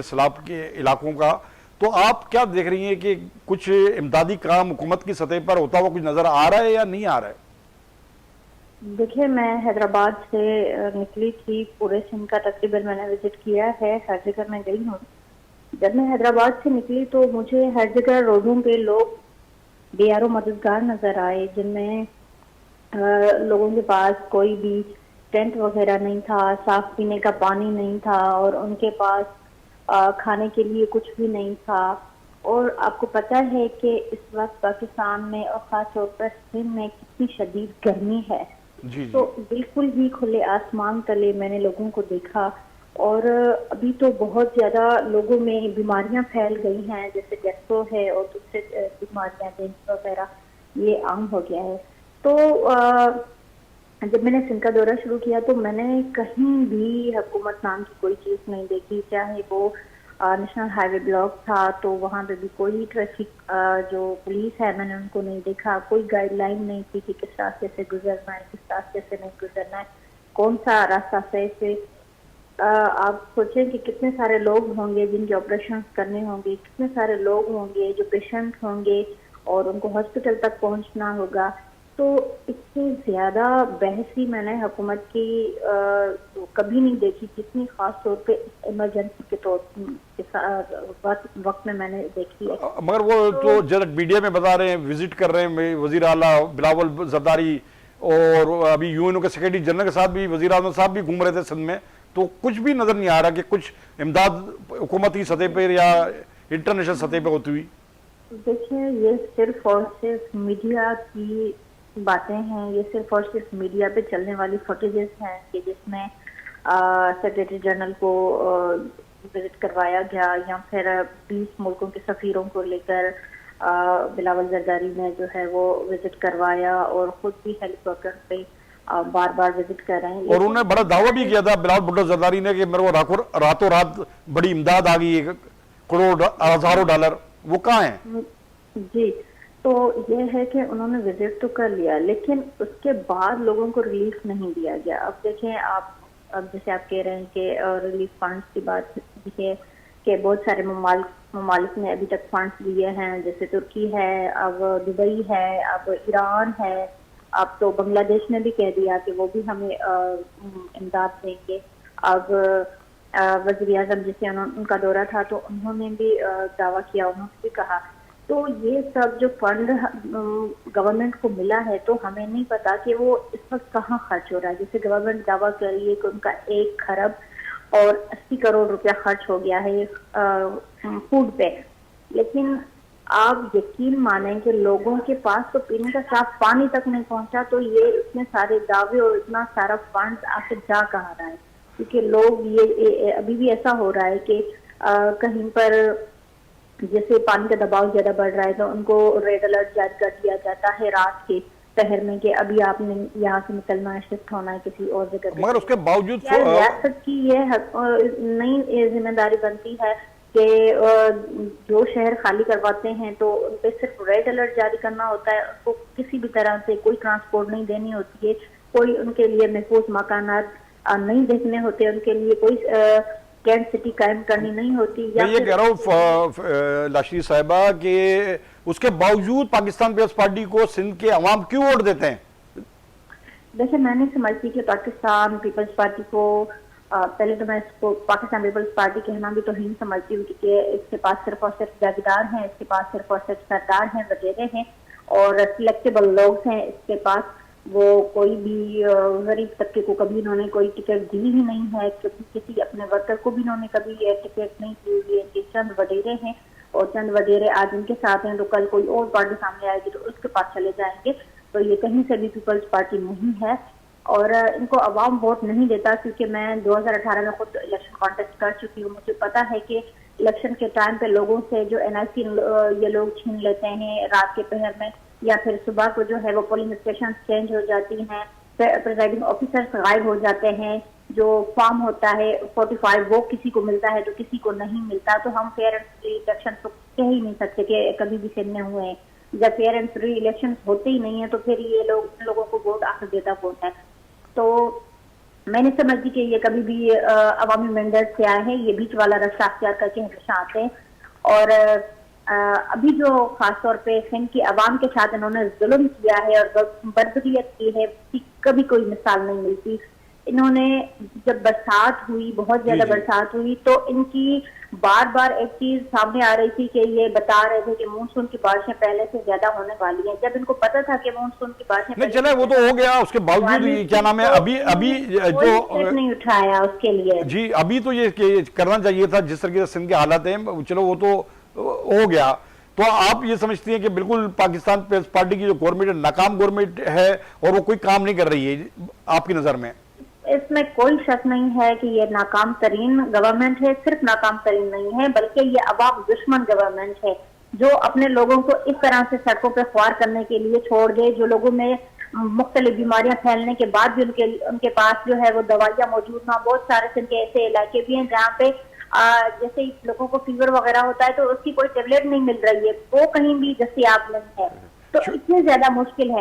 सैलाब के इलाकों का, तो आप क्या देख रही हैं कि कुछ इमदादी काम हुकूमत की सतह पर होता हुआ कुछ नजर आ रहा है या नहीं आ रहा है? देखिए, मैं हैदराबाद से निकली थी। पूरे सिंध का तकरीबन मैंने विजिट किया है, हर जगह मैं गई हूँ। जब मैं हैदराबाद से निकली तो मुझे हर जगह रोडों पे लोग बेयारो मददगार नजर आए, जिनमें लोगों के पास कोई भी टेंट वगैरह नहीं था, साफ पीने का पानी नहीं था और उनके पास खाने के लिए कुछ भी नहीं था। और आपको पता है कि इस वक्त पाकिस्तान में और खास तौर पर सिंध में कितनी शदीद गर्मी है। जी तो जी। बिल्कुल ही खुले आसमान तले मैंने लोगों को देखा। और अभी तो बहुत ज्यादा लोगों में बीमारियां फैल गई हैं, जैसे गैस्ट्रो है और दूसरे बीमारियां डेंगू वगैरह, ये आम हो गया है। तो जब मैंने सिंध का दौरा शुरू किया तो मैंने कहीं भी हुकूमत नाम की कोई चीज नहीं देखी, चाहे वो नेशनल हाईवे ब्लॉक था तो वहां पे भी कोई ट्रैफिक जो पुलिस है मैंने उनको नहीं देखा, कोई गाइडलाइन नहीं थी कि किस रास्ते से गुजरना है, किस रास्ते से नहीं गुजरना है, कौन सा रास्ता सही से। आप सोचें कि कितने सारे लोग होंगे जिनके ऑपरेशन करने होंगे, कितने सारे लोग होंगे जो पेशेंट होंगे और उनको हॉस्पिटल तक पहुंचना होगा। तो इससे ज्यादा बहसी मैंने हुकूमत की कभी नहीं देखी, जितनी खास तौर पे इमरजेंसी के वक्त में मैंने देखी है। मगर वो तो तो जरा मीडिया में बता रहे हैं, विजिट कर रहे हैं वजीर आला बिलावल जरदारी, और अभी यूएनओ के सेक्रेटरी जनरल के साथ भी वजीर आजम साहब भी घूम रहे थे सिंध में, तो कुछ भी नजर नहीं आ रहा कि कुछ इमदाद हुकूमती सतह पर या इंटरनेशनल सतह पर होती हुई। देखिए, ये सिर्फ और सिर्फ मीडिया की बातें हैं, ये सिर्फ और सिर्फ मीडिया पे चलने वाली फुटेजेस हैं कि जिसमें सेक्रेटरी जनरल को विजिट करवाया गया या फिर 20 मुल्कों के सफीरों को लेकर बिलावल जरदारी ने जो है वो विजिट करवाया और खुद भी हेलीकॉप्टर पे बार बार विजिट कर रहे हैं। और उन्होंने बड़ा दावा भी किया था बिलावल भुट्टो जरदारी ने कि मेरे को रातों रात बड़ी इमदाद आ गई, 1 करोड़ हजारों डॉलर, वो कहाँ है? जी, तो ये है कि उन्होंने विजिट तो कर लिया लेकिन उसके बाद लोगों को रिलीफ नहीं दिया गया। अब देखें आप, अब जैसे आप कह रहे हैं कि रिलीफ फंड्स की बात है कि बहुत सारे ममालिक ने अभी तक फंड्स दिए हैं, जैसे तुर्की है, अब दुबई है, अब ईरान है, अब तो बांग्लादेश ने भी कह दिया कि वो भी हमें इमदाद देंगे। अब वज़ीर आज़म जिसे उनका दौरा था तो उन्होंने भी दावा किया, उन्होंने भी कहा। तो ये सब जो फंड गवर्नमेंट को मिला है तो हमें नहीं पता कि वो इस वक्त कहाँ खर्च हो रहा है। जैसे गवर्नमेंट दावा कर रही है कि उनका 1 खरब और 80 करोड़ रुपया खर्च हो गया है फूड पे, लेकिन आप यकीन मानें कि लोगों के पास तो पीने का साफ पानी तक नहीं पहुंचा। तो ये इतने सारे दावे और इतना सारा फंड आखिर जा कहाँ रहा है? क्योंकि लोग ये अभी भी ऐसा हो रहा है कि कहीं पर जैसे पानी का दबाव ज्यादा बढ़ रहा है तो उनको रेड अलर्ट जारी कर दिया जाता है रात के शहर में कि अभी आपने यहाँ से निकलना है, शिफ्ट होना है किसी और जगह। मगर उसके बावजूद रियासत की ये नई जिम्मेदारी बनती है कि जो शहर खाली करवाते हैं तो उन पे सिर्फ रेड अलर्ट जारी करना होता है, उनको किसी भी तरह से कोई ट्रांसपोर्ट नहीं देनी होती है, कोई उनके लिए महफूज मकानात नहीं देखने होते, उनके लिए कोई कैंट सिटी कायम करनी नहीं होती। मैं ये कह रहा हूँ लाशरी साहिबा कि उसके बावजूद पाकिस्तान पीपल्स पार्टी को सिंध के अवाम क्यों वोट देते हैं? देखिए, मैं नहीं समझती कि पाकिस्तान पीपल्स पार्टी को पहले तो मैं इसको पाकिस्तान पीपल्स पार्टी कहना भी तो नहीं समझती हूँ, क्योंकि इसके पास सिर्फ और सिर्फ जागीरदार हैं, इसके पास सिर्फ और सिर्फ सरदार हैं, वगैरह हैं और सिलेक्टेबल लोग हैं इसके पास। वो कोई भी गरीब तबके को कभी इन्होंने कोई टिकट दी ही नहीं है, क्योंकि किसी अपने वर्कर को भी इन्होंने कभी टिकट नहीं दी हुई है। कि चंद वडेरे हैं और चंद वडेरे आज इनके साथ हैं तो कल कोई और पार्टी सामने आएगी तो उसके पास चले जाएंगे। तो ये कहीं से भी पीपल्स पार्टी नहीं है और इनको अवाम वोट नहीं देता, क्योंकि मैं 2018 में खुद इलेक्शन कॉन्टेस्ट कर चुकी हूँ। मुझे पता है कि इलेक्शन के टाइम पे लोगों से जो NIC ये लोग छीन लेते हैं रात के पहर में, या फिर सुबह को जो है वो पोलिंग स्टेशन चेंज हो जाती हैं, प्रिजाइडिंग ऑफिसर्स गायब हो जाते हैं, जो फॉर्म होता है 45 वो किसी को मिलता है तो किसी को नहीं मिलता। तो हम फेयर एंड फ्री इलेक्शन तो कह ही नहीं सकते कि कभी भी सिंध में हुए हैं। जब फेयर एंड फ्री इलेक्शन होते ही नहीं है तो फिर ये लोगों को वोट आखिर देता कौन है? तो मैं नहीं समझती कि ये कभी भी अवामी मैंडेट से आए हैं। ये बीच वाला रास्ता अख्तियार करके हमेशा आते हैं। और अभी जो खासतौर पे सिंध की आवाम के साथ इन्होंने जुल्म किया है और बर्बरियत की है, इसकी कभी कोई मिसाल नहीं मिलती। इन्होंने जब बरसात हुई, बहुत ज्यादा बरसात हुई, तो इनकी बार बार एक चीज सामने आ रही थी कि ये बता रहे थे कि मानसून की बारिशें पहले से ज्यादा होने वाली हैं। जब इनको पता था कि मानसून की बारिशें नहीं चले, वो तो हो गया, उसके बावजूद क्या नाम है, अभी अभी जो नहीं उठाया उसके लिए। जी, अभी तो ये करना चाहिए था। जिस तरीके से सिंध के हालात हैं, चलो वो तो हो गया। तो आप ये समझती हैं कि बिल्कुल पाकिस्तान पीपल्स पार्टी की जो गवर्नमेंट है, नाकाम गवर्नमेंट है और वो कोई काम नहीं कर रही है आपकी नजर में? इसमें कोई शक नहीं है कि ये नाकाम तरीन गवर्नमेंट है। सिर्फ नाकाम तरीन नहीं है, बल्कि ये अवाम दुश्मन गवर्नमेंट है, जो अपने लोगों को इस तरह से सड़कों पर ख्वार करने के लिए छोड़ दे, जो लोगों में मुख्तलिफ बीमारियां फैलने के बाद भी उनके पास जो है वो दवाइयां मौजूद ना। बहुत सारे सिंध ऐसे इलाके भी हैं जहाँ पे जैसे लोगों को फीवर वगैरह होता है तो उसकी कोई टेबलेट नहीं मिल रही है, वो कहीं भी दस्तयाब नहीं है। तो इतनी ज्यादा मुश्किल है।